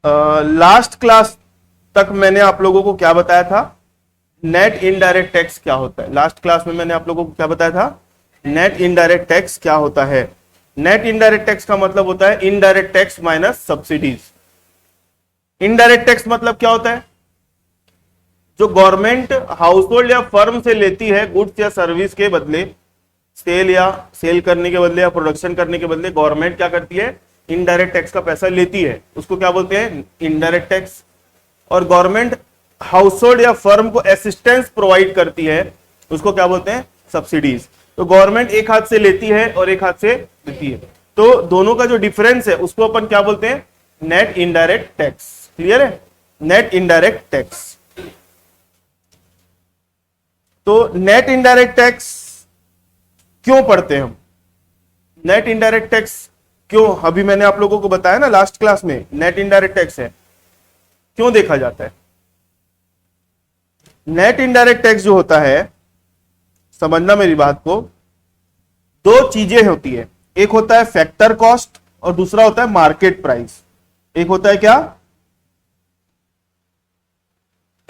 Last class तक मैंने आप लोगों को क्या बताया था, नेट इनडायरेक्ट टैक्स क्या होता है। लास्ट क्लास में मैंने आप लोगों को क्या बताया था, नेट इनडायरेक्ट टैक्स क्या होता है। नेट इनडायरेक्ट टैक्स का मतलब होता है indirect tax minus subsidies. Indirect tax मतलब क्या होता है, जो गवर्नमेंट हाउस होल्ड या फर्म से लेती है गुड्स या सर्विस के बदले, सेल करने के बदले या प्रोडक्शन करने के बदले गवर्नमेंट क्या करती है, इनडायरेक्ट टैक्स का पैसा लेती है, उसको क्या बोलते हैं, इनडायरेक्ट टैक्स। और गवर्नमेंट हाउस होल्ड या फर्म को असिस्टेंस प्रोवाइड करती है, उसको क्या बोलते हैं, सब्सिडीज। तो गवर्नमेंट एक हाथ से लेती है और एक हाथ से देती है, तो दोनों का जो डिफरेंस है उसको अपन क्या बोलते हैं, नेट इनडायरेक्ट टैक्स। क्लियर है, नेट इनडायरेक्ट टैक्स। तो नेट इनडायरेक्ट टैक्स क्यों पढ़ते हैं हम, नेट इनडायरेक्ट टैक्स क्यों, अभी मैंने आप लोगों को बताया ना लास्ट क्लास में, नेट इनडायरेक्ट टैक्स है क्यों देखा जाता है। नेट इनडायरेक्ट टैक्स जो होता है, समझना मेरी बात को, दो चीजें होती है, एक होता है फैक्टर कॉस्ट और दूसरा होता है मार्केट प्राइस। एक होता है क्या,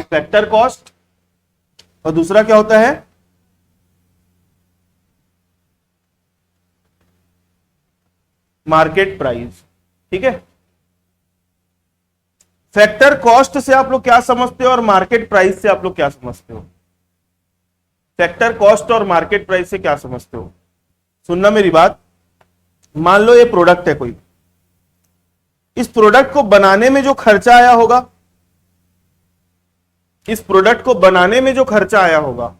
फैक्टर कॉस्ट और दूसरा क्या होता है, मार्केट प्राइस। ठीक है, फैक्टर कॉस्ट से आप लोग क्या समझते हो और मार्केट प्राइस से आप लोग क्या समझते हो, फैक्टर कॉस्ट और मार्केट प्राइस से क्या समझते हो। सुनना मेरी बात, मान लो ये प्रोडक्ट है कोई, इस प्रोडक्ट को बनाने में जो खर्चा आया होगा, इस प्रोडक्ट को बनाने में जो खर्चा आया होगा,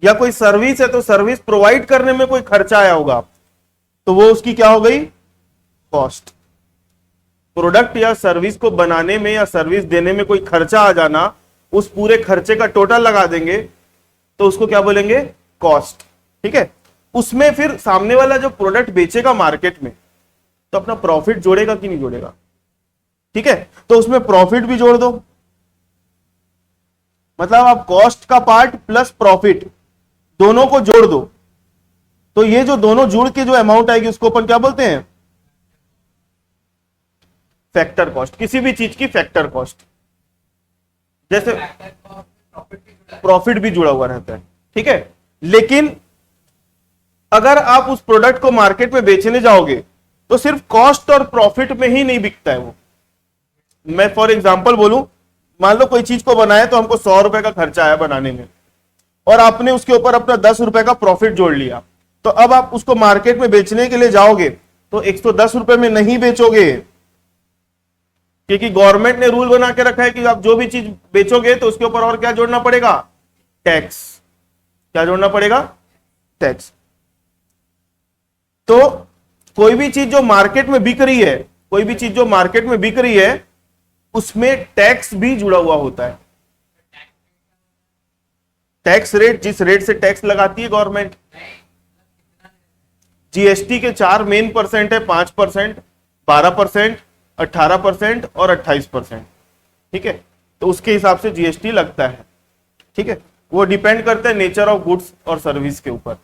या कोई सर्विस है तो सर्विस प्रोवाइड करने में कोई खर्चा आया होगा, तो वो उसकी क्या हो गई, कॉस्ट। प्रोडक्ट या सर्विस को बनाने में या सर्विस देने में कोई खर्चा आ जाना, उस पूरे खर्चे का टोटल लगा देंगे तो उसको क्या बोलेंगे, कॉस्ट। ठीक है, उसमें फिर सामने वाला जो प्रोडक्ट बेचेगा मार्केट में तो अपना प्रॉफिट जोड़ेगा कि नहीं जोड़ेगा। ठीक है, तो उसमें प्रॉफिट भी जोड़ दो, मतलब आप कॉस्ट का पार्ट प्लस प्रॉफिट दोनों को जोड़ दो, तो ये जो दोनों जुड़ के जो अमाउंट आएगी उसको अपन क्या बोलते हैं, फैक्टर कॉस्ट। किसी भी चीज की फैक्टर कॉस्ट, जैसे प्रॉफिट भी जुड़ा हुआ रहता है। ठीक है, लेकिन अगर आप उस प्रोडक्ट को मार्केट में बेचने जाओगे तो सिर्फ कॉस्ट और प्रॉफिट में ही नहीं बिकता है वो। मैं फॉर एग्जांपल बोलूं, मान लो कोई चीज को बनाए तो हमको 100 रुपए का खर्चा आया बनाने में, और आपने उसके ऊपर अपना 10 रुपए का प्रॉफिट जोड़ लिया, तो अब आप उसको मार्केट में बेचने के लिए जाओगे तो 110 रुपए में नहीं बेचोगे, क्योंकि गवर्नमेंट ने रूल बना के रखा है कि आप जो भी चीज बेचोगे तो उसके ऊपर और क्या जोड़ना पड़ेगा, टैक्स। क्या जोड़ना पड़ेगा, टैक्स। तो कोई भी चीज जो मार्केट में बिक रही है, कोई भी चीज जो मार्केट में बिक रही है उसमें टैक्स भी जुड़ा हुआ होता है। टैक्स रेट, जिस रेट से टैक्स लगाती है गवर्नमेंट, जीएसटी के 4 मेन परसेंट है, 5%, 12%, 18% और 28%। ठीक है, तो उसके हिसाब से जीएसटी लगता है। ठीक है, वो डिपेंड करता है नेचर ऑफ गुड्स और सर्विस के ऊपर।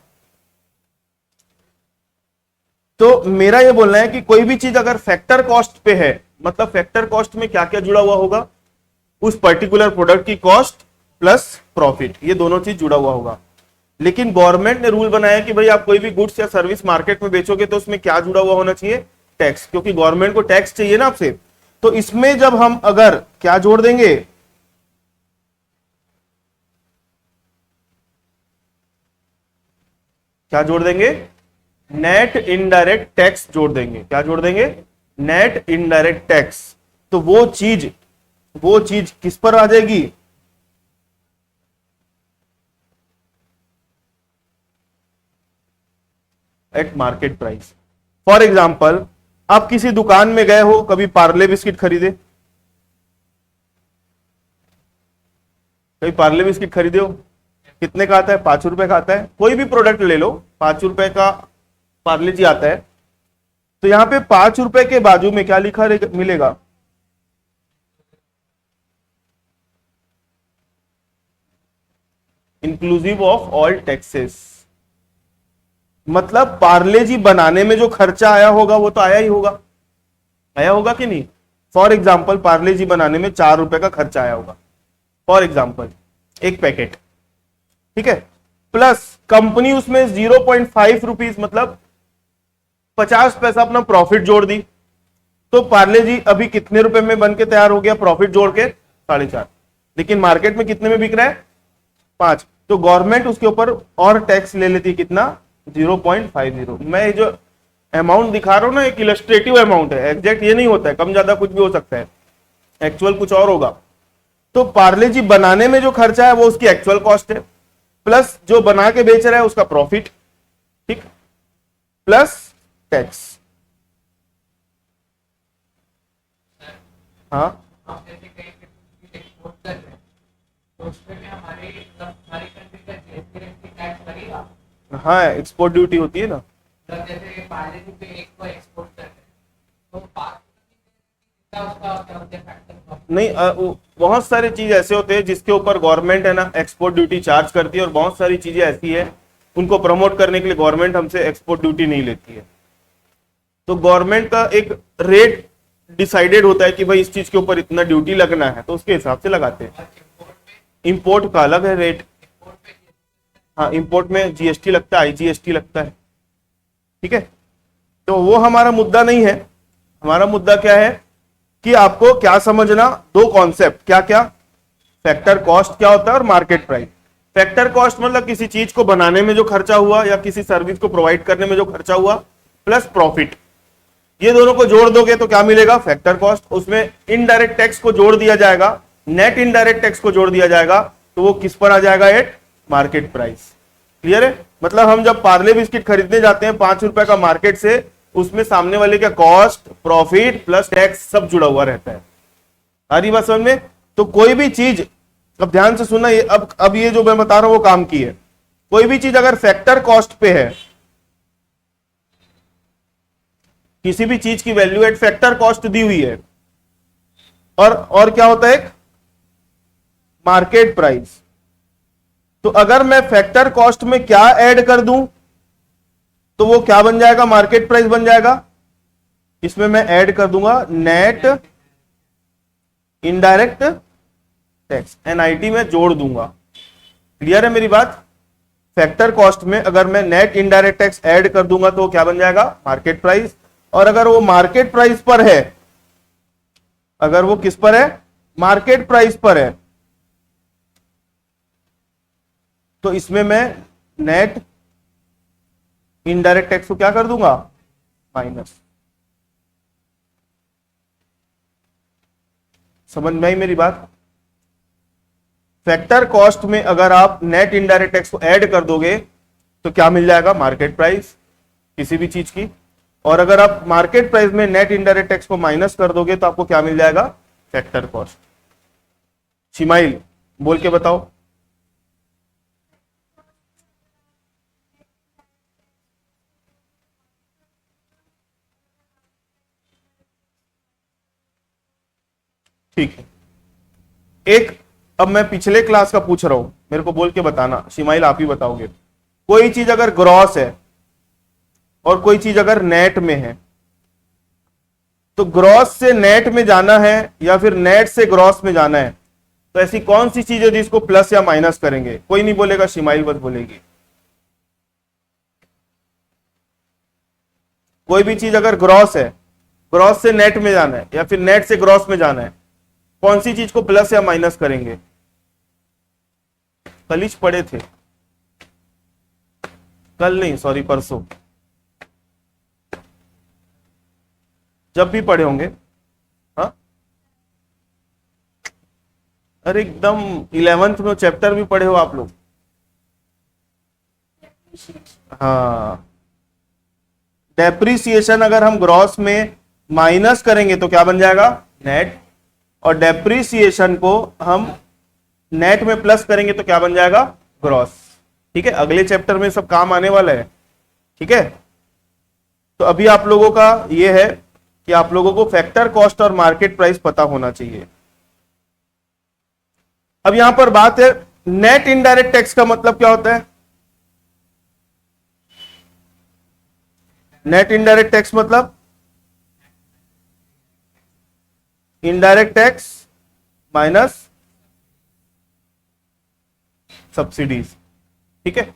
तो मेरा ये बोलना है कि कोई भी चीज अगर फैक्टर कॉस्ट पे है, मतलब फैक्टर कॉस्ट में क्या क्या जुड़ा हुआ होगा, उस पर्टिकुलर प्रोडक्ट की कॉस्ट प्लस प्रॉफिट, ये दोनों चीज जुड़ा हुआ होगा। लेकिन गवर्नमेंट ने रूल बनाया कि भाई आप कोई भी गुड्स या सर्विस मार्केट में बेचोगे तो उसमें क्या जुड़ा हुआ होना चाहिए, टैक्स, क्योंकि गवर्नमेंट को टैक्स चाहिए ना आपसे। तो इसमें जब हम अगर क्या जोड़ देंगे, क्या जोड़ देंगे, नेट इनडायरेक्ट टैक्स जोड़ देंगे। क्या जोड़ देंगे, नेट इनडायरेक्ट टैक्स। तो वो चीज किस पर आ जाएगी, eight market price. For example, आप किसी दुकान में गए हो, कभी पार्ले बिस्किट खरीदे, कभी पार्ले बिस्किट खरीदे हो, कितने का आता है, 5 रुपए का आता है। कोई भी प्रोडक्ट ले लो, 5 रुपए का पार्ले जी आता है। तो यहां पे 5 रुपए के बाजू में क्या लिखा मिलेगा, इंक्लूसिव ऑफ ऑल टैक्सेस। मतलब पार्ले जी बनाने में जो खर्चा आया होगा वो तो आया ही होगा, आया होगा कि नहीं। फॉर एग्जाम्पल पार्ले जी बनाने में 4 रुपए का खर्चा आया होगा, फॉर एग्जाम्पल एक पैकेट, ठीक है, प्लस कंपनी उसमें 0.5 रुपीज मतलब 50 पैसा अपना प्रॉफिट जोड़ दी, तो पार्ले जी अभी कितने रुपए में बन के तैयार हो गया प्रॉफिट जोड़ के? 4.5। लेकिन मार्केट में कितने में बिक रहा है? 5। तो गवर्नमेंट उसके ऊपर और टैक्स ले लेती है, कितना? 0.50। मैं ये जो अमाउंट दिखा रहा हूं ना, एक इलस्ट्रेटिव अमाउंट है, एग्जैक्ट ये नहीं होता है, कम ज्यादा कुछ भी हो सकता है, एक्चुअल कुछ और होगा। तो पार्ले जी बनाने में जो खर्चा है वो उसकी एक्चुअल कॉस्ट है, प्लस जो बना के बेच रहा है उसका प्रॉफिट, ठीक, प्लस टैक्स। हाँ हाँ, एक्सपोर्ट ड्यूटी होती है ना। जैसे पार्ले पे एक को एक्सपोर्ट कर रहे हैं, तो उसका क्या होता है फैक्टर? नहीं, बहुत सारी चीज ऐसे होते हैं जिसके ऊपर गवर्नमेंट है ना एक्सपोर्ट ड्यूटी चार्ज करती है, और बहुत सारी चीजें ऐसी है उनको प्रमोट करने के लिए गवर्नमेंट हमसे एक्सपोर्ट ड्यूटी नहीं लेती है। तो गवर्नमेंट का एक रेट डिसाइडेड होता है कि भाई इस चीज के ऊपर इतना ड्यूटी लगना है, तो उसके हिसाब से लगाते हैं। इंपोर्ट का अलग है रेट। हाँ, इंपोर्ट में जीएसटी लगता है, आईजीएसटी लगता है, ठीक है। तो वो हमारा मुद्दा नहीं है। हमारा मुद्दा क्या है कि आपको क्या समझना, दो कॉन्सेप्ट, क्या क्या? फैक्टर कॉस्ट क्या होता है और मार्केट प्राइस। फैक्टर कॉस्ट मतलब किसी चीज को बनाने में जो खर्चा हुआ या किसी सर्विस को प्रोवाइड करने में जो खर्चा हुआ, प्लस प्रॉफिट, ये दोनों को जोड़ दोगे तो क्या मिलेगा? Factor cost. उसमें इनडायरेक्ट टैक्स को जोड़ दिया जाएगा, नेट इनडायरेक्ट टैक्स को जोड़ दिया जाएगा, तो वो किस पर आ जाएगा? Eight market price. क्लियर है? मतलब हम जब पार्ले बिस्किट खरीदने जाते हैं 5 रुपए का मार्केट से, उसमें सामने वाले का कॉस्ट, प्रॉफिट प्लस टैक्स सब जुड़ा हुआ रहता है। आ रही बात समझ में? तो कोई भी चीज, अब ध्यान से सुनना, ये अब ये जो मैं बता रहा हूं वो काम की है। कोई भी चीज अगर फैक्टर कॉस्ट पे है, किसी भी चीज की वैल्यू एट फैक्टर कॉस्ट दी हुई है, और क्या होता है? एक मार्केट प्राइस। तो अगर मैं फैक्टर कॉस्ट में क्या ऐड कर दूं तो वो क्या बन जाएगा? मार्केट प्राइस बन जाएगा। इसमें मैं ऐड कर दूंगा नेट इनडायरेक्ट टैक्स, एनआईटी में जोड़ दूंगा। क्लियर है मेरी बात? फैक्टर कॉस्ट में अगर मैं नेट इनडायरेक्ट टैक्स ऐड कर दूंगा तो क्या बन जाएगा? Market price. और अगर वो मार्केट प्राइस पर है, अगर वो किस पर है? मार्केट प्राइस पर है, तो इसमें मैं नेट इनडायरेक्ट टैक्स को क्या कर दूंगा? माइनस। समझ में आई मेरी बात? फैक्टर कॉस्ट में अगर आप नेट इनडायरेक्ट टैक्स को ऐड कर दोगे तो क्या मिल जाएगा? मार्केट प्राइस किसी भी चीज की। और अगर आप मार्केट प्राइस में नेट इनडायरेक्ट टैक्स को माइनस कर दोगे तो आपको क्या मिल जाएगा? Factor cost. शिमाइल बोल के बताओ। ठीक है, एक, अब मैं पिछले क्लास का पूछ रहा हूं, मेरे को बोल के बताना। शिमाइल आप ही बताओगे। कोई चीज अगर ग्रॉस है और कोई चीज अगर नेट में है, तो ग्रॉस से नेट में जाना है या फिर नेट से ग्रॉस में जाना है, तो ऐसी कौन सी चीज है जिसको प्लस या माइनस करेंगे? कोई नहीं बोलेगा, शिमाइल बस बोलेगी। कोई भी चीज अगर ग्रॉस है, ग्रॉस से नेट में जाना है या फिर नेट से ग्रॉस में जाना है, कौन सी चीज को प्लस या माइनस करेंगे? कल ही पढ़े थे, कल नहीं सॉरी परसों, जब भी पढ़े होंगे। हाँ, अरे एकदम 11th में चैप्टर भी पढ़े हो आप लोग। हाँ, डेप्रिसिएशन अगर हम ग्रॉस में माइनस करेंगे तो क्या बन जाएगा? नेट। और डेप्रिसिएशन को हम नेट में प्लस करेंगे तो क्या बन जाएगा? ग्रॉस। ठीक है, अगले चैप्टर में सब काम आने वाला है। ठीक है, तो अभी आप लोगों का ये है कि आप लोगों को फैक्टर कॉस्ट और मार्केट प्राइस पता होना चाहिए। अब यहां पर बात है, नेट इनडायरेक्ट टैक्स का मतलब क्या होता है? नेट इनडायरेक्ट टैक्स मतलब इनडायरेक्ट टैक्स माइनस सब्सिडीज। ठीक है,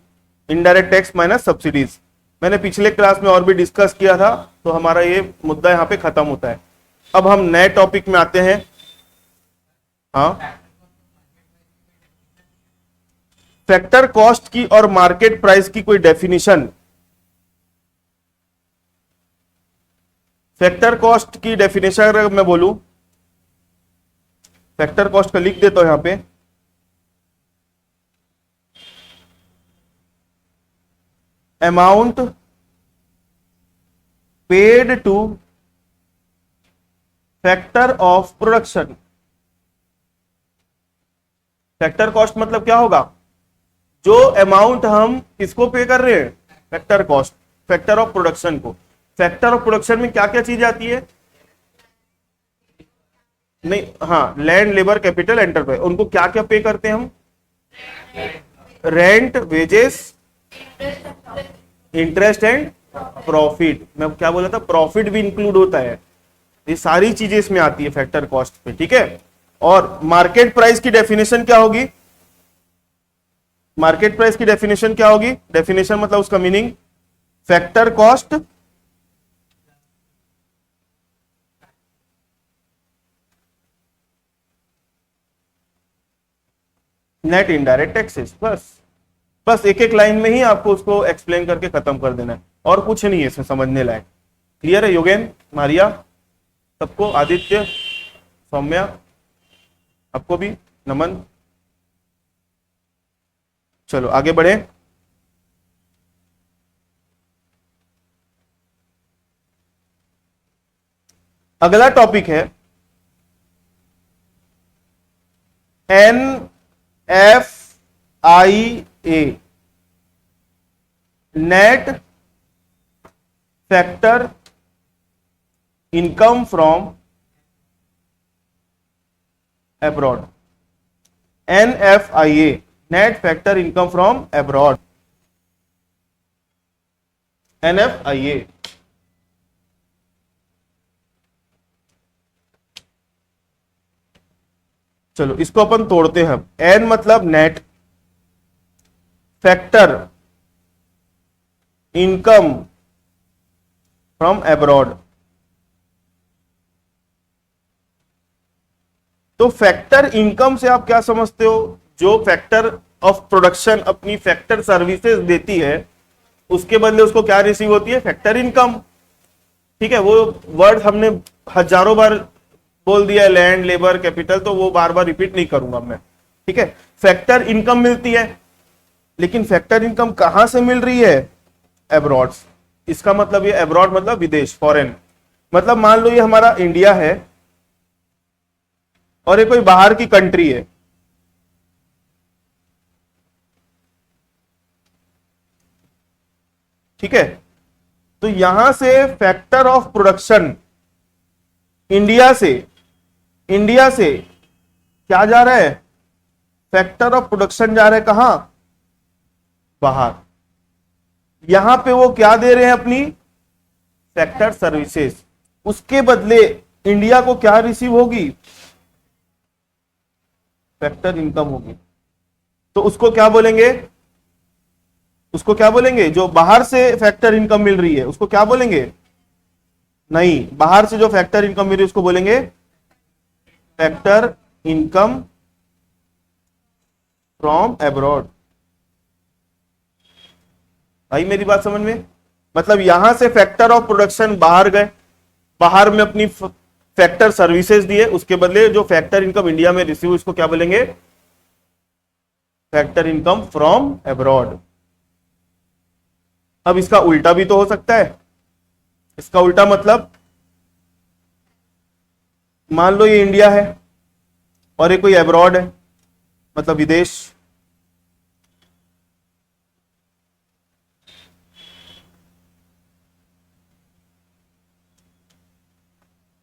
इनडायरेक्ट टैक्स माइनस सब्सिडीज। मैंने पिछले क्लास में और भी डिस्कस किया था, तो हमारा ये मुद्दा यहां पे खत्म होता है। अब हम नए टॉपिक में आते हैं। हाँ, फैक्टर कॉस्ट की और मार्केट प्राइस की कोई डेफिनेशन। फैक्टर कॉस्ट की डेफिनेशन अगर मैं बोलूं, फैक्टर कॉस्ट का लिख देता हूं यहां पे। Amount paid two factor of production. Factor cost मतलब क्या होगा? जो अमाउंट हम किसको पे कर रहे हैं? Factor cost, factor of production को। फैक्टर ऑफ प्रोडक्शन में क्या क्या चीजें आती है? नहीं, हाँ, लैंड, लेबर, कैपिटल, एंटरप्राइज, उनको क्या क्या पे करते हैं हम? Rent, wages, interest and profit. मैं क्या बोला था? प्रॉफिट भी इंक्लूड होता है। ये सारी चीजें इसमें आती है फैक्टर कॉस्ट पे। ठीक है, और मार्केट प्राइस की डेफिनेशन क्या होगी? मार्केट प्राइस की डेफिनेशन क्या होगी? डेफिनेशन मतलब उसका meaning, factor cost net indirect taxes. बस बस एक एक लाइन में ही आपको उसको एक्सप्लेन करके खत्म कर देना है, और कुछ नहीं है इसमें समझने लायक। क्लियर है योगेन, मारिया, सबको, आदित्य, सौम्या, आपको भी नमन। चलो आगे बढ़े। अगला टॉपिक है NFIA, net factor income from abroad. NFIA, net factor income from abroad. NFIA, चलो इसको अपन तोड़ते हैं। एन मतलब net, factor income from abroad. तो फैक्टर इनकम से आप क्या समझते हो? जो फैक्टर ऑफ प्रोडक्शन अपनी फैक्टर सर्विसेज देती है, उसके बदले उसको क्या रिसीव होती है? Factor income. ठीक है, वो वर्ड हमने हजारों बार बोल दिया, लैंड, लेबर, कैपिटल, तो वो बार बार रिपीट नहीं करूंगा मैं। ठीक है, फैक्टर इनकम मिलती है, लेकिन फैक्टर इनकम कहां से मिल रही है? अब्रॉड। इसका मतलब ये अब्रॉड मतलब विदेश, फॉरेन। मतलब मान लो ये हमारा इंडिया है और ये कोई बाहर की कंट्री है। ठीक है, तो यहां से फैक्टर ऑफ प्रोडक्शन इंडिया से क्या जा रहा है? फैक्टर ऑफ प्रोडक्शन जा रहा है कहां? बाहर। यहां पे वो क्या दे रहे हैं? अपनी फैक्टर सर्विसेज। उसके बदले इंडिया को क्या रिसीव होगी? फैक्टर इनकम होगी। तो उसको क्या बोलेंगे? उसको क्या बोलेंगे? जो बाहर से फैक्टर इनकम मिल रही है उसको क्या बोलेंगे? नहीं, बाहर से जो फैक्टर इनकम मिल रही है उसको बोलेंगे फैक्टर इनकम फ्रॉम अब्रॉड। भाई मेरी बात समझ में? मतलब यहां से फैक्टर ऑफ प्रोडक्शन बाहर गए, बाहर में अपनी फैक्टर सर्विसेज दिए, उसके बदले जो फैक्टर इनकम इंडिया में रिसीव, उसको क्या बोलेंगे? Factor income from abroad. अब इसका उल्टा भी तो हो सकता है। इसका उल्टा मतलब, मान लो ये इंडिया है और ये कोई अब्रॉड है, मतलब विदेश।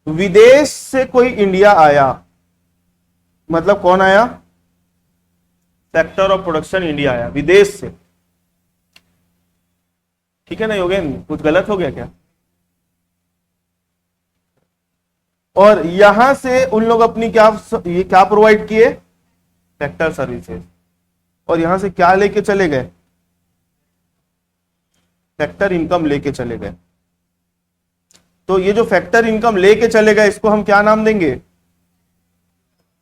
विदेश से कोई इंडिया आया, मतलब कौन आया? सेक्टर ऑफ प्रोडक्शन इंडिया आया विदेश से। ठीक है ना योगेन, कुछ गलत हो गया क्या? और यहां से उन लोग अपनी ये क्या प्रोवाइड किए, फैक्टर सर्विसेज, और यहां से क्या लेके चले गए, फैक्टर इनकम लेके चले गए। तो ये जो फैक्टर इनकम लेके चले गए इसको हम क्या नाम देंगे,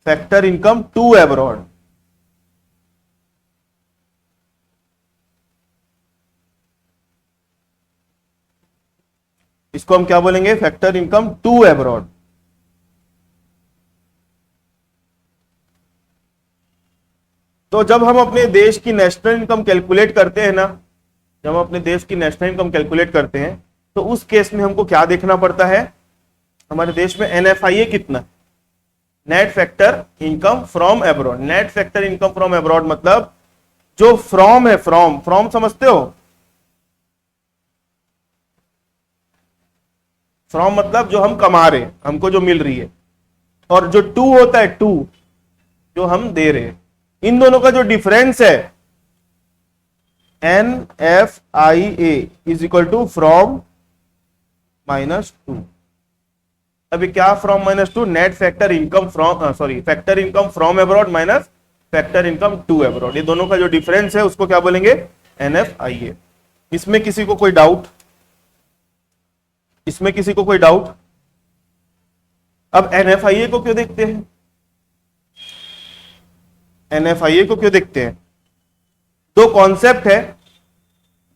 फैक्टर इनकम टू एब्रॉड। इसको हम क्या बोलेंगे, फैक्टर इनकम टू एब्रॉड। तो जब हम अपने देश की नेशनल इनकम कैलकुलेट करते हैं ना, जब हम अपने देश की नेशनल इनकम कैलकुलेट करते हैं तो उस केस में हमको क्या देखना पड़ता है, हमारे देश में एनएफआईए कितना, net factor income from abroad. Net factor income from abroad मतलब जो फ्रॉम है, फ्रॉम फ्रॉम समझते हो, फ्रॉम मतलब जो हम कमा रहे हैं, हमको जो मिल रही है, और जो टू होता है, टू जो हम दे रहे हैं, इन दोनों का जो डिफरेंस है NFIA is equal to from minus two. अभी क्या from minus two, net factor income from, sorry factor income from abroad minus factor income to abroad, ये दोनों का जो डिफरेंस है उसको क्या बोलेंगे, NFIA। इसमें किसी को कोई डाउट, इसमें किसी को कोई डाउट? अब NFIA को क्यों देखते हैं, NFIA को क्यों देखते हैं? दो कॉन्सेप्ट है,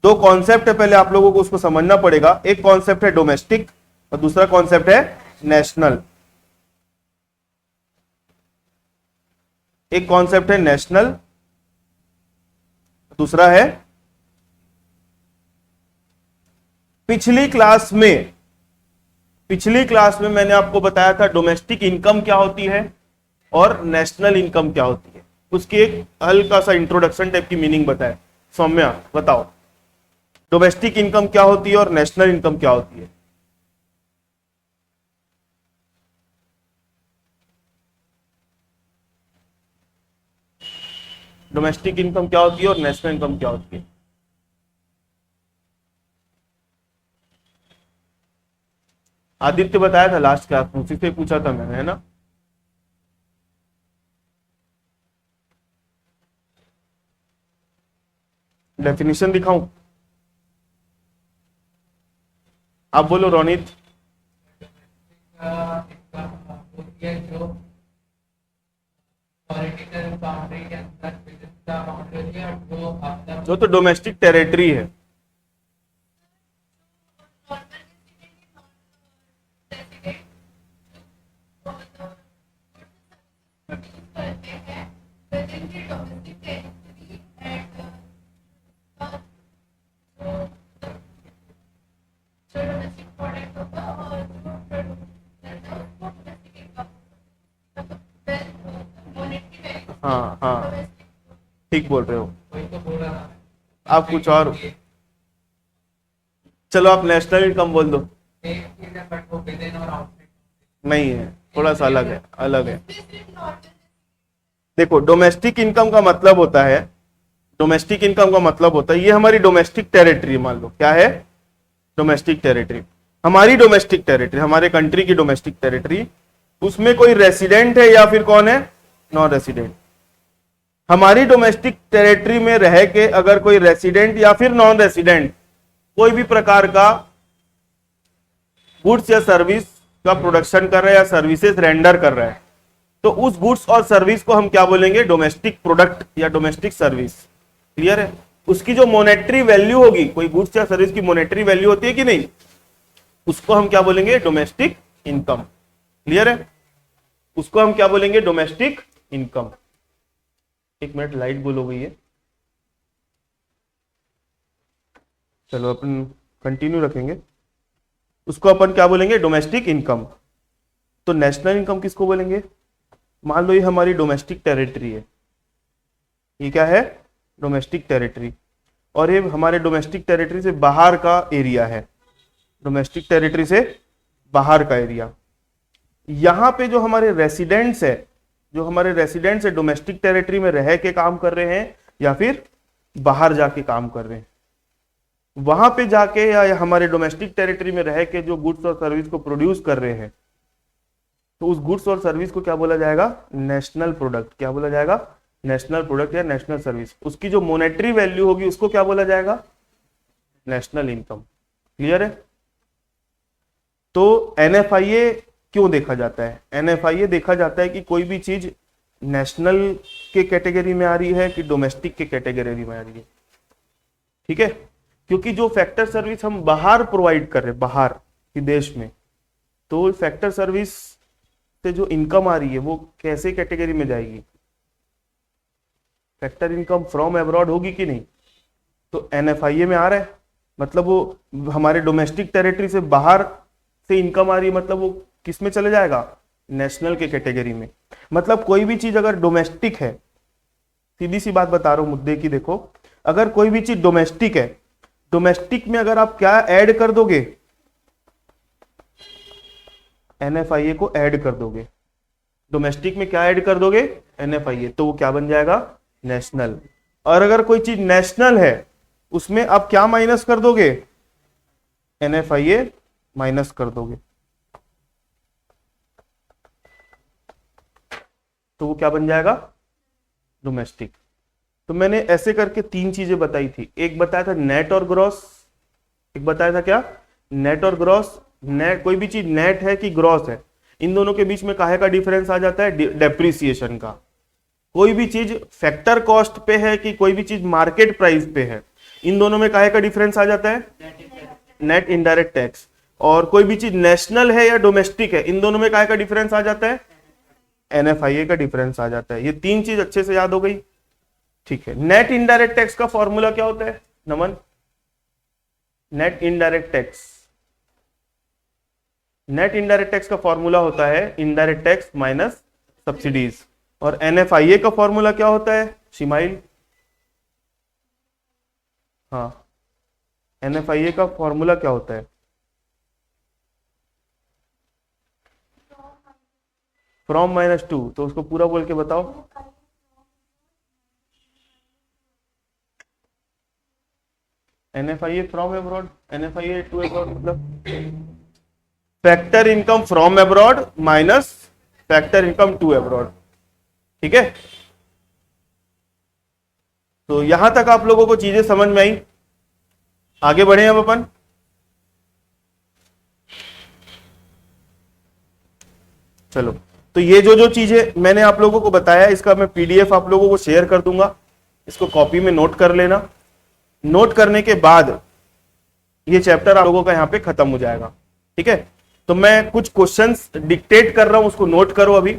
दो कॉन्सेप्ट है, पहले आप लोगों को उसको समझना पड़ेगा। एक कॉन्सेप्ट है डोमेस्टिक और दूसरा कॉन्सेप्ट है नेशनल। एक कॉन्सेप्ट है नेशनल, दूसरा है, पिछली क्लास में मैंने आपको बताया था डोमेस्टिक इनकम क्या होती है और नेशनल इनकम क्या होती है, उसकी एक हल्का सा इंट्रोडक्शन टाइप की मीनिंग बताए। सौम्या बताओ, डोमेस्टिक इनकम क्या होती है और नेशनल इनकम क्या होती है? डोमेस्टिक इनकम क्या होती है और नेशनल इनकम क्या होती है? आदित्य बताया था लास्ट क्लास में, उसी से पूछा था मैंने, है ना? डेफिनेशन दिखाऊं? आप बोलो रोनित। होती है जो पॉलिटिकल बाउंड्री के अंदर विजिता बाउंड्री होती है, और जो अपना जो तो डोमेस्टिक टेरिटरी है, हाँ हाँ ठीक बोल रहे हो। वही तो बोल रहा था। आप कुछ और, चलो आप नेशनल इनकम बोल दो। एक चीज है, बट वो विद इन और आउटसाइड नहीं है, थोड़ा सा अलग है, अलग है। देखो डोमेस्टिक इनकम का मतलब होता है, डोमेस्टिक इनकम का मतलब होता है, ये हमारी डोमेस्टिक टेरिटरी, मान लो क्या है, डोमेस्टिक टेरिटरी, हमारी डोमेस्टिक टेरिटरी, हमारे कंट्री की डोमेस्टिक टेरिटरी, उसमें कोई रेसिडेंट है या फिर कौन है, नॉन रेसिडेंट। हमारी डोमेस्टिक टेरिटरी में रह के अगर कोई रेसिडेंट या फिर नॉन रेसिडेंट कोई भी प्रकार का गुड्स या सर्विस का प्रोडक्शन कर रहा है या सर्विसेज रेंडर कर रहा है, तो उस गुड्स और सर्विस को हम क्या बोलेंगे, डोमेस्टिक प्रोडक्ट या डोमेस्टिक सर्विस। क्लियर है? उसकी जो मोनेटरी वैल्यू होगी, कोई गुड्स या सर्विस की मोनेटरी वैल्यू होती है कि नहीं, उसको हम क्या बोलेंगे, डोमेस्टिक इनकम। क्लियर है? उसको हम क्या बोलेंगे, डोमेस्टिक इनकम। एक मिनट, लाइट गुल हो गई है, चलो अपन कंटिन्यू रखेंगे। उसको अपन क्या बोलेंगे, डोमेस्टिक इनकम। तो नेशनल इनकम किसको बोलेंगे? मान लो ये हमारी डोमेस्टिक टेरिटरी है, ये क्या है, डोमेस्टिक टेरिटरी, और ये हमारे डोमेस्टिक टेरिटरी से बाहर का एरिया है, डोमेस्टिक टेरिटरी से बाहर का एरिया। यहां पे जो हमारे रेसिडेंट्स है, जो हमारे रेसिडेंट्स है डोमेस्टिक टेरिटरी में रह के काम कर रहे हैं या फिर बाहर जाके काम कर रहे हैं, वहां पे जाके या हमारे डोमेस्टिक टेरिटरी में रह के जो गुड्स और सर्विस को प्रोड्यूस कर रहे हैं, तो उस गुड्स और सर्विस को क्या बोला जाएगा? National product. क्या बोला जाएगा? नेशनल प्रोडक्ट या नेशनल सर्विस। उसकी जो मॉनेटरी वैल्यू होगी उसको क्या बोला जाएगा? National income. क्लियर है? तो एनएफआईए क्यों देखा जाता है? एनएफआईए देखा जाता है कि कोई भी चीज नेशनल के कैटेगरी में आ रही है कि डोमेस्टिक के कैटेगरी में आ रही है। ठीक है, क्योंकि जो फैक्टर सर्विस हम बाहर प्रोवाइड कर रहे हैं, बाहर विदेश में, तो फैक्टर सर्विस से जो इनकम आ रही है वो कैसे कैटेगरी में जाएगी? फैक्टर इनकम फ्रॉम अब्रॉड होगी कि नहीं? तो एनएफआईए में आ रहा है, मतलब वो हमारे डोमेस्टिक टेरिटरी से बाहर से इनकम आ रही है, मतलब वो किस में चले जाएगा? नेशनल के कैटेगरी में। मतलब कोई भी चीज अगर डोमेस्टिक है, सीधी सी बात बता रहा हूं मुद्दे की, देखो अगर कोई भी चीज डोमेस्टिक है, डोमेस्टिक में अगर आप क्या ऐड कर दोगे? एनएफआईए को ऐड कर दोगे। डोमेस्टिक में क्या ऐड कर दोगे? एनएफआईए, तो वो क्या बन जाएगा? नेशनल। और अगर कोई चीज नेशनल है उसमें आप क्या माइनस कर दोगे? एनएफआईए माइनस कर दोगे, तो वो क्या बन जाएगा? डोमेस्टिक। तो मैंने ऐसे करके तीन चीजें बताई थी। एक बताया था नेट और ग्रॉस, एक बताया था क्या? नेट और ग्रॉस। नेट, कोई भी चीज नेट है कि ग्रॉस है, इन दोनों के बीच में काहे का डिफरेंस आ जाता है? डेप्रिसिएशन का। कोई भी चीज फैक्टर कॉस्ट पे है कि कोई भी चीज मार्केट प्राइस पे है, इन दोनों में काहे का डिफरेंस आ जाता है? Net indirect tax. और कोई भी चीज नेशनल है या डोमेस्टिक है, इन दोनों में काहे का डिफरेंस आ जाता है? एनएफआईए का डिफरेंस आ जाता है। ये तीन चीज अच्छे से याद हो गई? ठीक है। नेट इनडायरेक्ट टैक्स का फॉर्मूला क्या होता है Naman? Net indirect tax, net indirect tax का फॉर्मूला होता है इनडायरेक्ट टैक्स माइनस सब्सिडीज। और एनएफआईए का फॉर्मूला क्या होता है शिमाइल? हाँ, एनएफआईए का फॉर्मूला क्या होता है? फ्रॉम -2। तो उसको पूरा बोल के बताओ। NFIA from abroad, NFIA to abroad, मतलब factor income from abroad minus factor income to abroad. ठीक है, तो यहां तक आप लोगों को चीजें समझ में आई? आगे बढ़े अब अपन। चलो, तो ये जो चीजें मैंने आप लोगों को बताया, इसका मैं पीडीएफ आप लोगों को शेयर कर दूंगा, इसको कॉपी में नोट कर लेना। नोट करने के बाद ये चैप्टर आप लोगों का यहां पे खत्म हो जाएगा। ठीक है, तो मैं कुछ क्वेश्चंस डिक्टेट कर रहा हूं, उसको नोट करो अभी।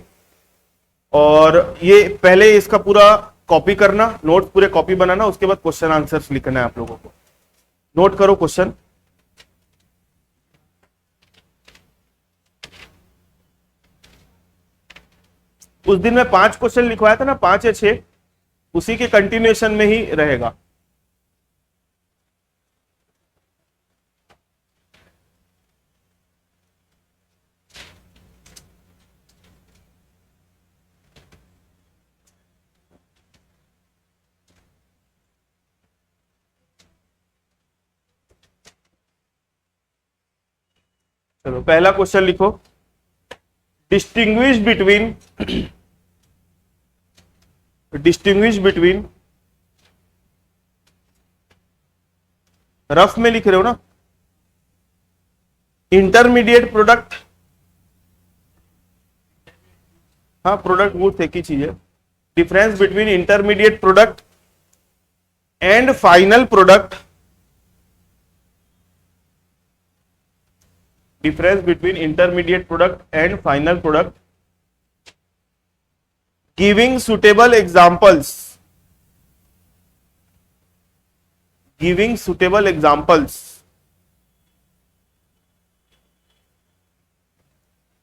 और ये पहले इसका पूरा कॉपी करना, नोट पूरे कॉपी बनाना, उसके बाद क्वेश्चन आंसर्स लिखना है आप लोगों को। नोट करो क्वेश्चन। उस दिन मैं 5 क्वेश्चन लिखवाया था ना, 5 या 6, उसी के कंटिन्यूएशन में ही रहेगा। चलो, पहला क्वेश्चन लिखो। डिस्टिंग्विश बिटवीन रफ में लिख रहे हो ना? इंटरमीडिएट प्रोडक्ट, हाँ प्रोडक्ट गुड्स एक ही चीज है। Difference between intermediate product and final product, difference between intermediate product and final product, giving suitable examples,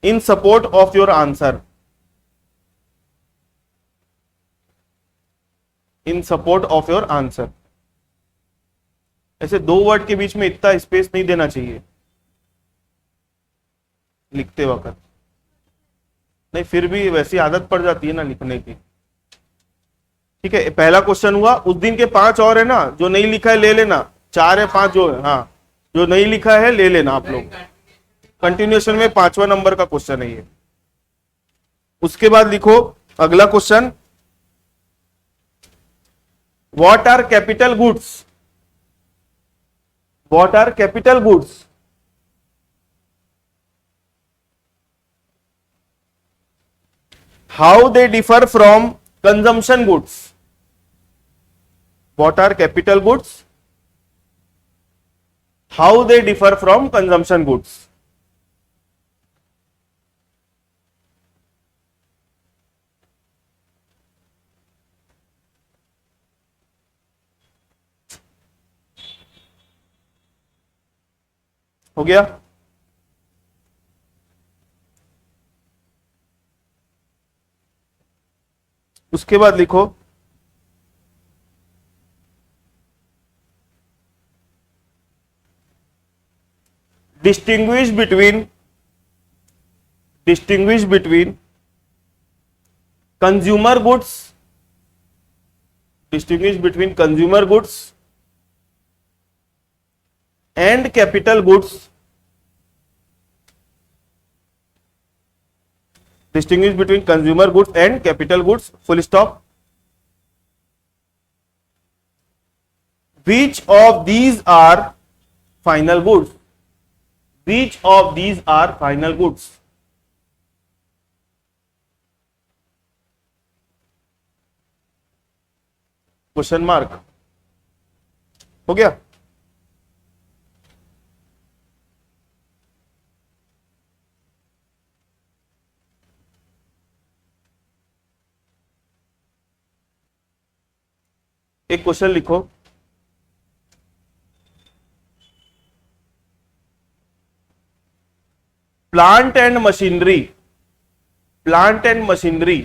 in support of your answer, ऐसे 2 वर्ड के बीच में इतना स्पेस नहीं देना चाहिए लिखते वक्त, नहीं फिर भी वैसी आदत पड़ जाती है ना लिखने की। ठीक है, पहला क्वेश्चन हुआ। उस दिन के 5 और है ना, जो नहीं लिखा है ले लेना। 4 है 5 जो है, हाँ जो नहीं लिखा है ले लेना आप लोग। कंटिन्यूएशन में 5वां नंबर का क्वेश्चन है ये। उसके बाद लिखो अगला question, what are capital goods? What are capital goods? How they differ from consumption goods? What are capital goods? How they differ from consumption goods? हो गया? उसके बाद लिखो distinguish between consumer goods, distinguish between consumer goods and capital goods, distinguish between consumer goods and capital goods, full stop. Which of these are final goods? Which of these are final goods? Question mark. हो गया? एक question लिखो, plant and machinery, plant and machinery,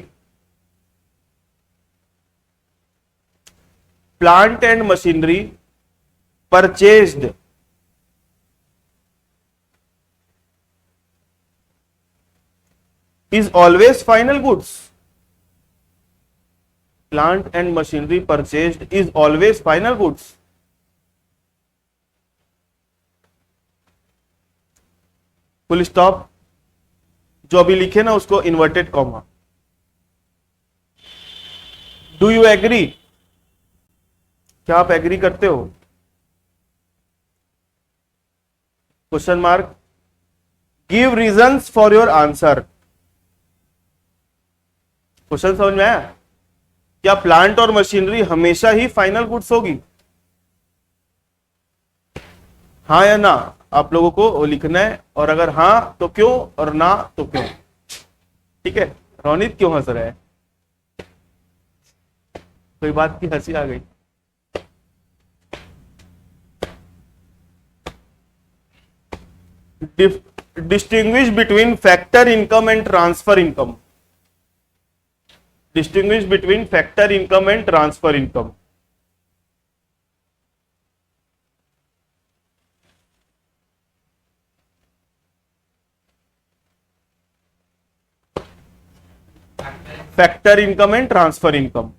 plant and machinery purchased is always final goods. Plant and machinery purchased is always final goods. Full stop. जो अभी लिखे ना उसको inverted comma. Do you agree? क्या आप एग्री करते हो? Question mark. Give reasons for your answer. Question समझ में आया? क्या प्लांट और मशीनरी हमेशा ही फाइनल गुड्स होगी? हाँ या ना आप लोगों को लिखना है, और अगर हाँ तो क्यों और ना तो क्यों। ठीक है? रोनित क्यों हंस रहा है? कोई बात की हंसी आ गई? Distinguish between factor income and transfer income. Distinguish between factor income and transfer income. Factor income and transfer income.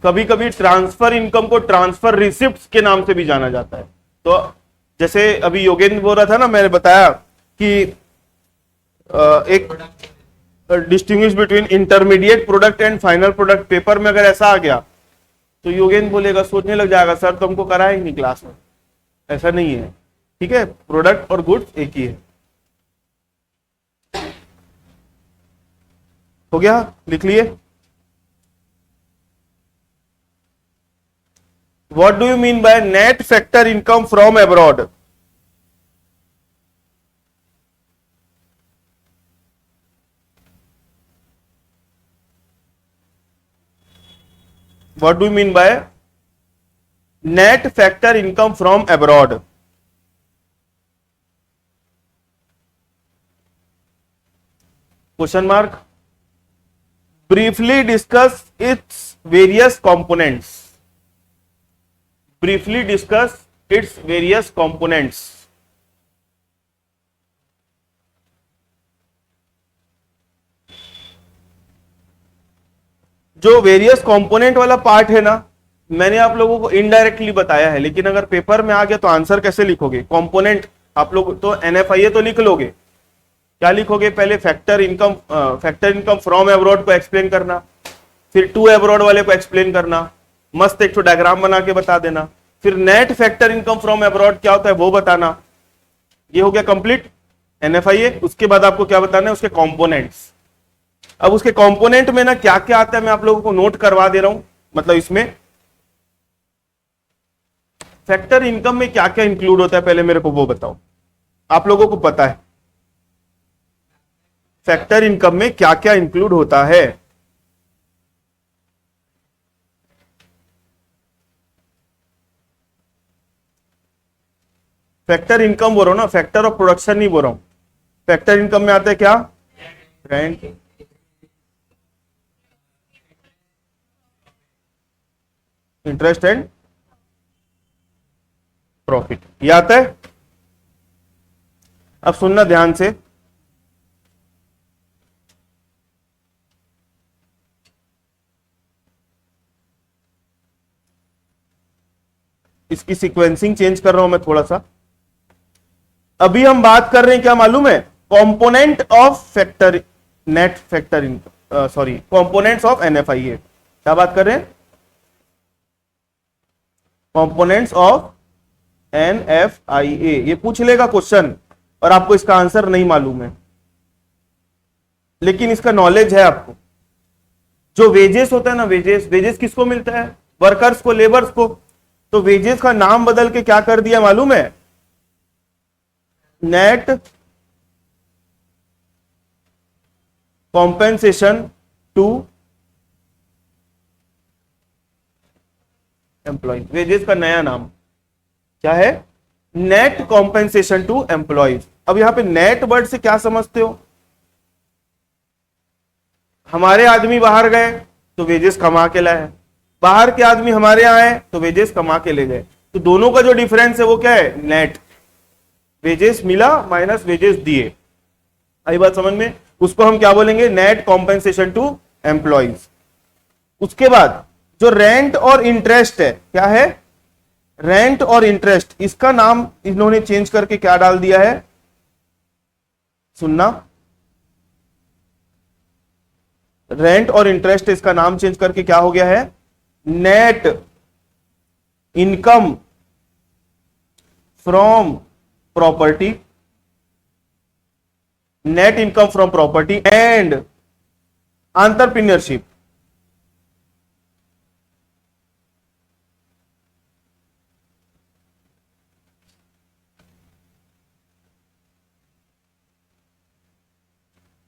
कभी कभी ट्रांसफर इनकम को ट्रांसफर रिसिप्ट्स के नाम से भी जाना जाता है। तो जैसे अभी योगेंद्र बोल रहा था ना, मैंने बताया कि एक distinguish between intermediate product and final product. Paper में अगर ऐसा आ गया तो योगेंद्र बोलेगा, सोचने लग जाएगा सर तो हमको कराया ही नहीं क्लास में। ऐसा नहीं है। ठीक है? प्रोडक्ट और गुड्स एक ही है। हो गया? लिख लिए? What do you mean by net factor income from abroad? What do you mean by net factor income from abroad? Question mark. Briefly discuss its various components. Briefly discuss its various components. जो various component वाला part है ना, मैंने आप लोगों को indirectly बताया है, लेकिन अगर पेपर में आ गया तो आंसर कैसे लिखोगे? कंपोनेंट आप लोग तो NFIA तो लिख लोगे, क्या लिखोगे? पहले फैक्टर इनकम फ्रॉम अब्रॉड को एक्सप्लेन करना, फिर टू अब्रॉड वाले को एक्सप्लेन करना, मस्त एक डायग्राम बना के बता देना, फिर net factor income from abroad क्या होता है वो बताना। ये हो गया कंप्लीट एनएफआईए। उसके बाद आपको क्या बताना है? उसके कंपोनेंट्स। अब उसके कंपोनेंट में ना क्या क्या आता है मैं आप लोगों को नोट करवा दे रहा हूं। मतलब इसमें फैक्टर इनकम में क्या क्या इंक्लूड होता है पहले मेरे को वो बताओ। आप लोगों को पता है फैक्टर इनकम में क्या क्या इंक्लूड होता है? फैक्टर इनकम बोल रहा हूं ना, फैक्टर ऑफ प्रोडक्शन नहीं बोल रहा हूं। फैक्टर इनकम में आता है क्या? रेंट, इंटरेस्ट एंड प्रॉफिट, ये आता है। अब सुनना ध्यान से, इसकी सीक्वेंसिंग चेंज कर रहा हूं मैं थोड़ा सा। अभी हम बात कर रहे हैं क्या मालूम है? Component of factor net factor income, sorry components of NFIA. क्या बात कर रहे हैं? Components of NFIA. ये पूछ लेगा क्वेश्चन और आपको इसका आंसर नहीं मालूम है, लेकिन इसका नॉलेज है आपको। जो वेजेस होता है ना, वेजेस, वेजेस किसको मिलता है? वर्कर्स को, लेबर्स को। तो वेजेस का नाम बदल के क्या कर दिया मालूम है? Net compensation to employ. Wages का नया नाम क्या है? Net compensation to employees. अब यहां पे नेट वर्ड से क्या समझते हो? हमारे आदमी बाहर गए तो वेजेस कमा के लाए, बाहर के आदमी हमारे यहां आए तो वेजेस कमा के ले गए। तो दोनों का जो डिफरेंस है वो क्या है? नेट। वेजेस मिला माइनस वेजेस दिए। आई बात समझ में? उसको हम क्या बोलेंगे? Net compensation to employees. उसके बाद जो रेंट और इंटरेस्ट है, क्या है? रेंट और इंटरेस्ट। इसका नाम इन्होंने चेंज करके क्या डाल दिया है? सुनना, रेंट और इंटरेस्ट इसका नाम चेंज करके क्या हो गया है? Net income from property, net income from property and entrepreneurship.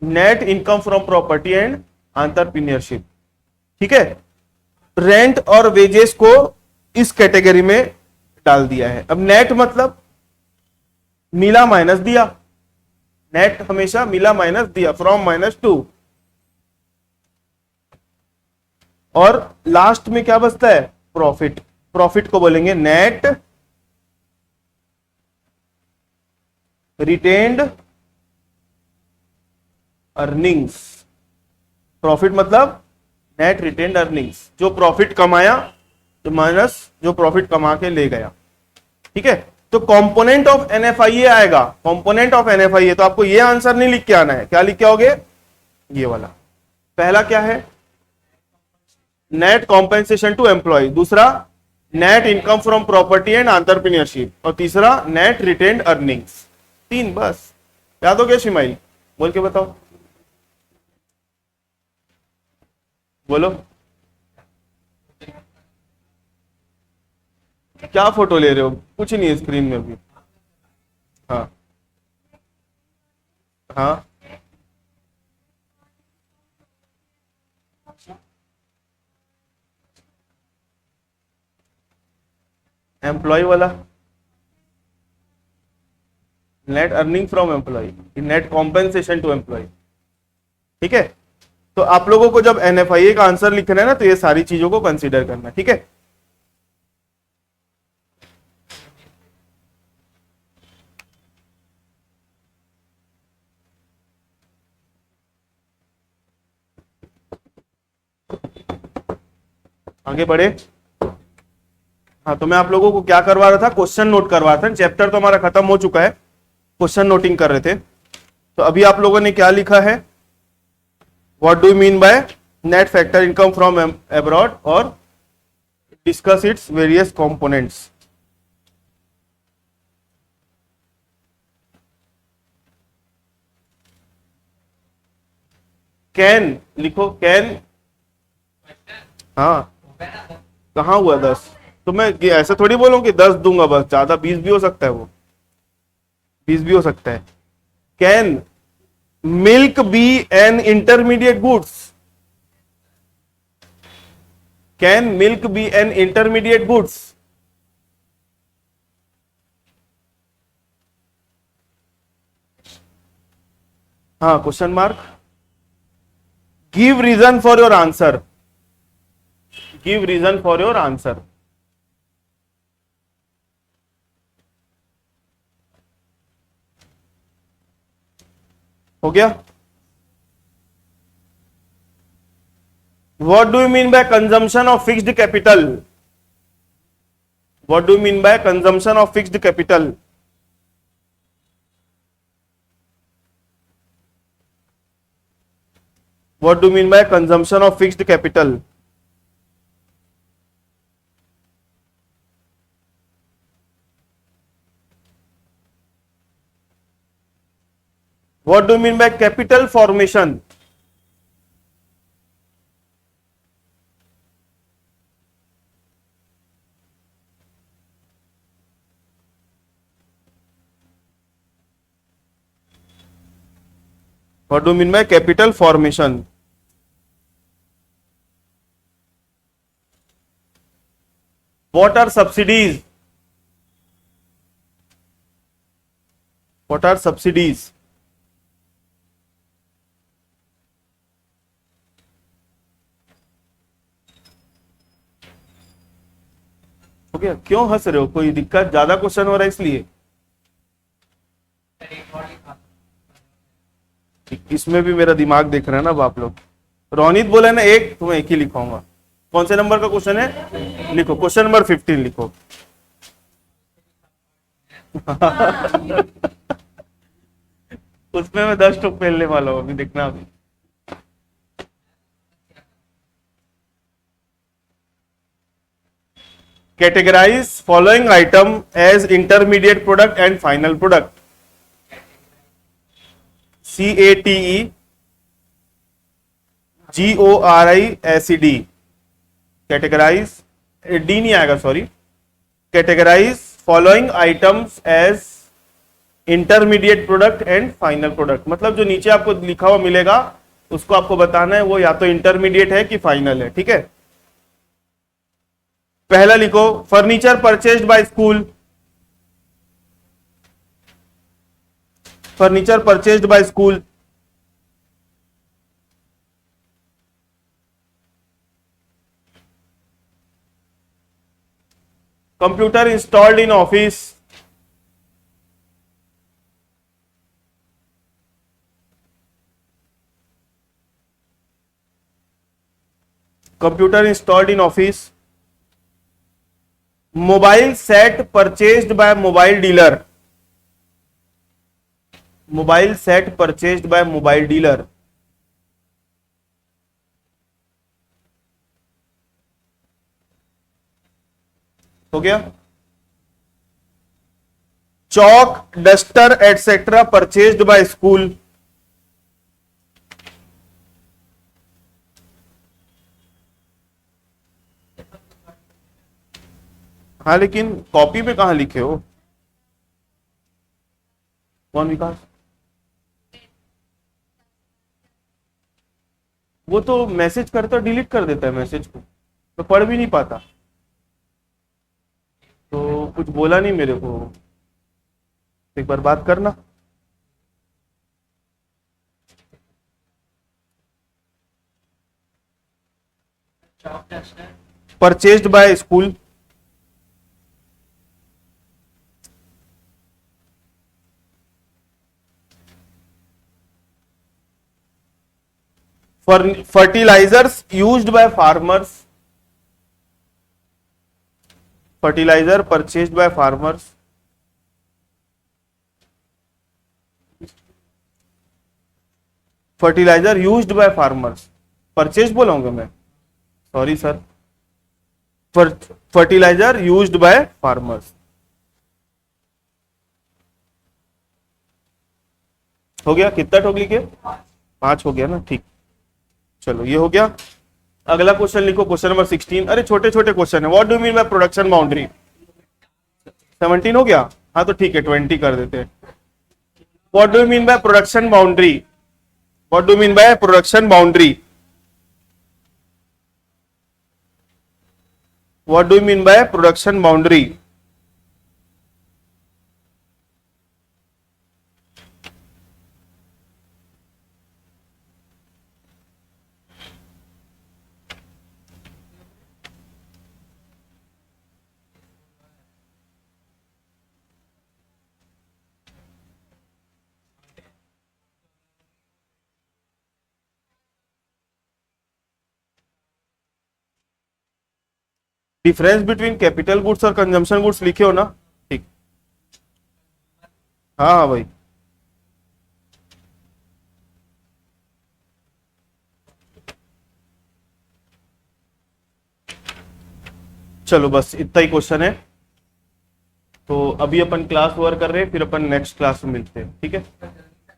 Net income from property and entrepreneurship. ठीक है, रेंट और वेजेस को इस कैटेगरी में डाल दिया है। अब नेट मतलब मिला माइनस दिया, नेट हमेशा मिला माइनस दिया, फ्रॉम माइनस टू। और लास्ट में क्या बचता है? प्रॉफिट। प्रॉफिट को बोलेंगे नेट रिटेन्ड अर्निंग्स। प्रॉफिट मतलब नेट रिटेन्ड अर्निंग्स, जो प्रॉफिट कमाया तो माइनस जो प्रॉफिट कमा के ले गया। ठीक है, तो कंपोनेंट ऑफ एनएफआईए आएगा। कंपोनेंट ऑफ एनएफआईए, तो आपको ये आंसर नहीं लिख के आना है। क्या लिख के आओगे? ये वाला। पहला क्या है? Net compensation to employ. दूसरा net income from property and entrepreneurship. और तीसरा नेट रिटेन्ड अर्निंग्स। तीन बस। याद हो गया शिमाइल? बोल के बताओ, बोलो क्या फोटो ले रहे हो? कुछ नहीं है स्क्रीन में अभी। हाँ हाँ, एम्प्लॉय वाला, net earning from employ, net compensation to employ. ठीक है, तो आप लोगों को जब एनएफआईए का आंसर लिखना है ना, तो ये सारी चीजों को कंसीडर करना। ठीक है, आगे बढ़े। हाँ, तो मैं आप लोगों को क्या करवा रहा था? क्वेश्चन नोट करवा रहा था। चैप्टर तो हमारा खत्म हो चुका है, क्वेश्चन नोटिंग कर रहे थे। तो अभी आप लोगों ने क्या लिखा है, what do you mean by net factor income from abroad और discuss its various components. Can लिखो, कैन। हाँ, कहाँ हुआ 10? तो मैं ऐसे थोड़ी बोलूं कि 10 दूंगा बस, ज्यादा 20 भी हो सकता है, वो 20 भी हो सकता है। Can milk be an intermediate goods? Can milk be an intermediate goods? हाँ, question mark. Give reason for your answer, give reason for your answer. हो गया। What do you mean by consumption of fixed capital? What do you mean by consumption of fixed capital? What do you mean by consumption of fixed capital? What do you mean by capital formation? What do you mean by capital formation? What are subsidies? What are subsidies? हो गया। क्यों हंस रहे हो? कोई दिक्कत? ज्यादा question हो रहा है इसलिए? इसमें भी मेरा दिमाग देख रहे हैं ना अब आप लोग। रोनित बोले ना एक, तो मैं एक ही लिखाऊंगा। कौन से नंबर का क्वेश्चन है? लिखो, क्वेश्चन नंबर 15 लिखो। उसमें मैं 10 टोक पहनने वाला हूं, अभी देखना। अभी categorize following item as intermediate product and final product. CATE GORISED, categorize, D नहीं आएगा, sorry. categorize following items as intermediate product and final product, मतलब जो नीचे आपको लिखा हुआ मिलेगा उसको आपको बताना है वो या तो इंटरमीडिएट है कि फाइनल है, ठीक है। पहला लिखो, furniture purchased by school. Furniture purchased by school. Computer installed in office. Computer installed in office. Mobile set purchased by mobile dealer. Mobile set purchased by mobile dealer. हो गया। Chalk, duster etcetera purchased by school. हाँ, लेकिन copy में कहां लिखे हो? कौन विकास? वो तो मैसेज करता डिलीट कर देता है मैसेज को, तो पढ़ भी नहीं पाता, तो कुछ बोला नहीं मेरे को। एक बार बात करना। Purchased by school. fertilizers used by farmers. Fertilizer purchased by farmers. Fertiliser used by farmers, purchase बोलाऊंगा मैं, sorry sir, fertiliser used by farmers. हो गया, कितना टोक लिखे? 5 हो गया ना, ठीक। चलो ये हो गया। अगला क्वेश्चन लिखो, क्वेश्चन नंबर 16। अरे छोटे छोटे क्वेश्चन है। What do mean by production boundary? 17 हो गया, हाँ तो ठीक है 20 कर देते हैं। What do mean by production boundary? What do mean by production boundary? What do mean by production boundary? Difference between capital goods और कंजम्पशन गुड्स लिखे हो ना? ठीक, हाँ हाँ भाई। चलो बस इतना ही क्वेश्चन है। तो अभी अपन क्लास ओवर कर रहे हैं, फिर अपन नेक्स्ट क्लास में मिलते हैं, ठीक है।